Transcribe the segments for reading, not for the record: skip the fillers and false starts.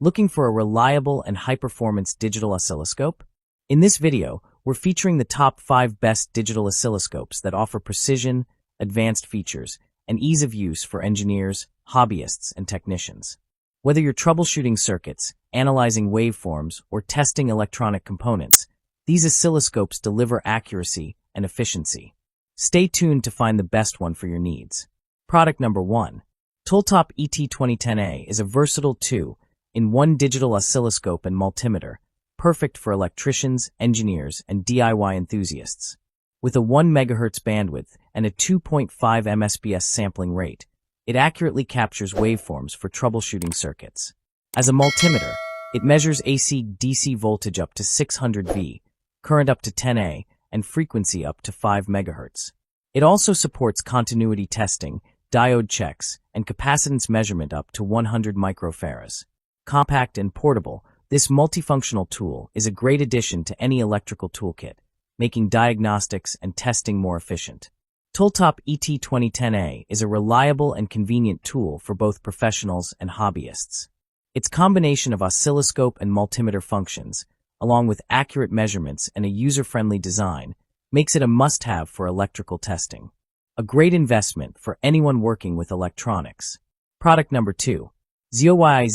Looking for a reliable and high-performance digital oscilloscope? In this video, we're featuring the top 5 best digital oscilloscopes that offer precision, advanced features, and ease of use for engineers, hobbyists, and technicians. Whether you're troubleshooting circuits, analyzing waveforms, or testing electronic components, these oscilloscopes deliver accuracy and efficiency. Stay tuned to find the best one for your needs. Product number 1. Tooltop ET2010A is a versatile 2-in-1 digital oscilloscope and multimeter, perfect for electricians, engineers, and DIY enthusiasts. With a 1 MHz bandwidth and a 2.5 MSBS sampling rate, it accurately captures waveforms for troubleshooting circuits. As a multimeter, it measures AC/DC voltage up to 600 V, current up to 10 A, and frequency up to 5 MHz. It also supports continuity testing, diode checks, and capacitance measurement up to 100 microfarads. Compact and portable, this multifunctional tool is a great addition to any electrical toolkit, making diagnostics and testing more efficient. Tooltop ET2010A is a reliable and convenient tool for both professionals and hobbyists. Its combination of oscilloscope and multimeter functions, along with accurate measurements and a user-friendly design, makes it a must-have for electrical testing. A great investment for anyone working with electronics. Product number 2. ZOYI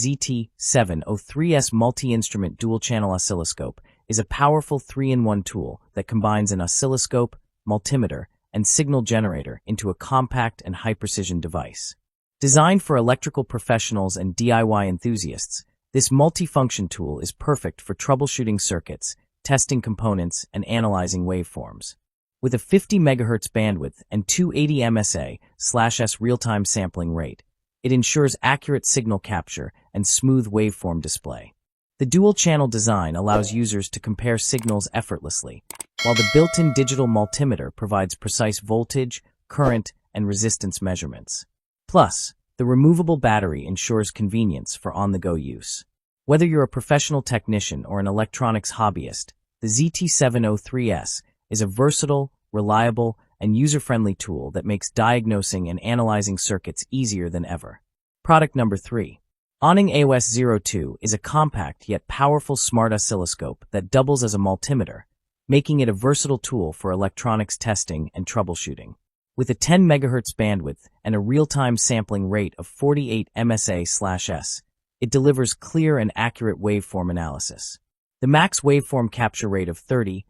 ZT703S Multi-Instrument Dual-Channel Oscilloscope is a powerful 3-in-1 tool that combines an oscilloscope, multimeter, and signal generator into a compact and high-precision device. Designed for electrical professionals and DIY enthusiasts, this multifunction tool is perfect for troubleshooting circuits, testing components, and analyzing waveforms. With a 50 MHz bandwidth and 280 MSA/s real-time sampling rate, it ensures accurate signal capture and smooth waveform display. The dual-channel design allows users to compare signals effortlessly, while the built-in digital multimeter provides precise voltage, current, and resistance measurements. Plus, the removable battery ensures convenience for on-the-go use. Whether you're a professional technician or an electronics hobbyist, the ZT703S is a versatile, reliable, and user-friendly tool that makes diagnosing and analyzing circuits easier than ever. Product number 3. ANENG AOS02 is a compact yet powerful smart oscilloscope that doubles as a multimeter, making it a versatile tool for electronics testing and troubleshooting. With a 10 MHz bandwidth and a real-time sampling rate of 48 MSA/s, it delivers clear and accurate waveform analysis. The max waveform capture rate of 30,000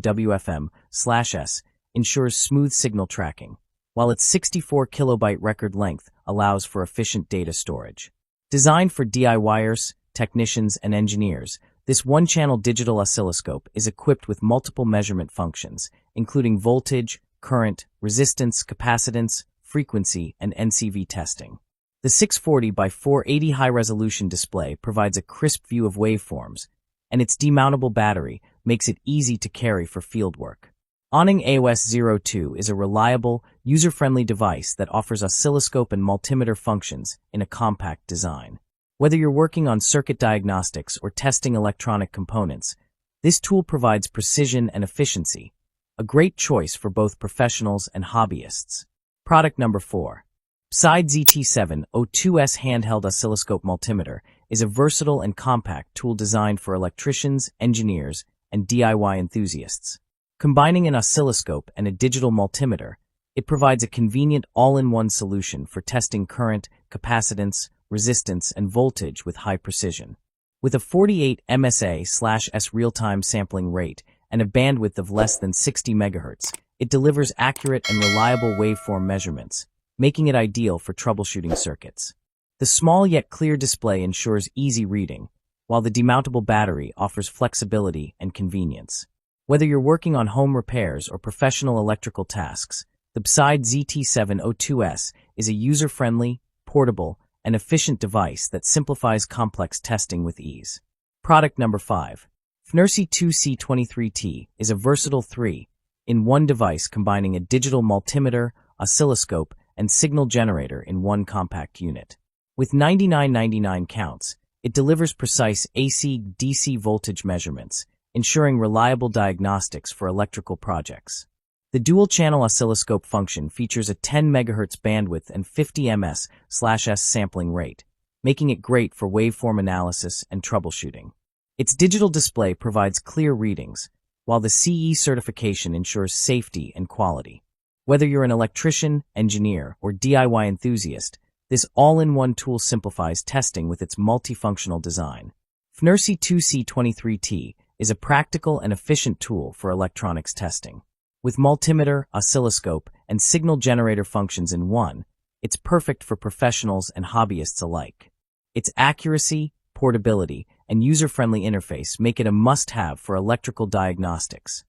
WFM/s ensures smooth signal tracking, while its 64 kilobyte record length allows for efficient data storage. Designed for DIYers, technicians, and engineers, this one-channel digital oscilloscope is equipped with multiple measurement functions, including voltage, current, resistance, capacitance, frequency, and NCV testing. The 640 by 480 high-resolution display provides a crisp view of waveforms, and its demountable battery makes it easy to carry for fieldwork. ANENG AOS02 is a reliable, user-friendly device that offers oscilloscope and multimeter functions in a compact design. Whether you're working on circuit diagnostics or testing electronic components, this tool provides precision and efficiency, a great choice for both professionals and hobbyists. Product number 4. BSIDE ZT702S Handheld Oscilloscope Multimeter is a versatile and compact tool designed for electricians, engineers, and DIY enthusiasts. Combining an oscilloscope and a digital multimeter, it provides a convenient all-in-one solution for testing current, capacitance, resistance, and voltage with high precision. With a 48 MSA/s real-time sampling rate and a bandwidth of less than 60 MHz, it delivers accurate and reliable waveform measurements, making it ideal for troubleshooting circuits. The small yet clear display ensures easy reading, while the demountable battery offers flexibility and convenience. Whether you're working on home repairs or professional electrical tasks, the BSIDE ZT702S is a user-friendly, portable, and efficient device that simplifies complex testing with ease. Product number 5. FNIRSI 2C23T is a versatile 3-in-1 device combining a digital multimeter, oscilloscope, and signal generator in one compact unit. With 9999 counts, it delivers precise AC/DC voltage measurements, ensuring reliable diagnostics for electrical projects. The dual-channel oscilloscope function features a 10 MHz bandwidth and 50 ms/s sampling rate, making it great for waveform analysis and troubleshooting. Its digital display provides clear readings, while the CE certification ensures safety and quality. Whether you're an electrician, engineer, or DIY enthusiast, this all-in-one tool simplifies testing with its multifunctional design. FNIRSI 2C23T is a practical and efficient tool for electronics testing. With multimeter, oscilloscope, and signal generator functions in one, it's perfect for professionals and hobbyists alike. Its accuracy, portability, and user-friendly interface make it a must-have for electrical diagnostics.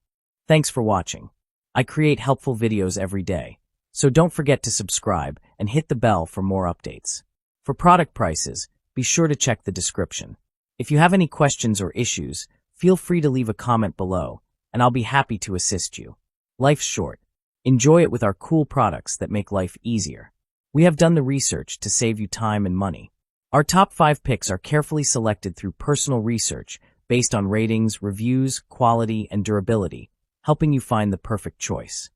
Thanks for watching. I create helpful videos every day, so don't forget to subscribe and hit the bell for more updates. For product prices, be sure to check the description. If you have any questions or issues, feel free to leave a comment below, and I'll be happy to assist you. Life's short. Enjoy it with our cool products that make life easier. We have done the research to save you time and money. Our top 5 picks are carefully selected through personal research based on ratings, reviews, quality, and durability, helping you find the perfect choice.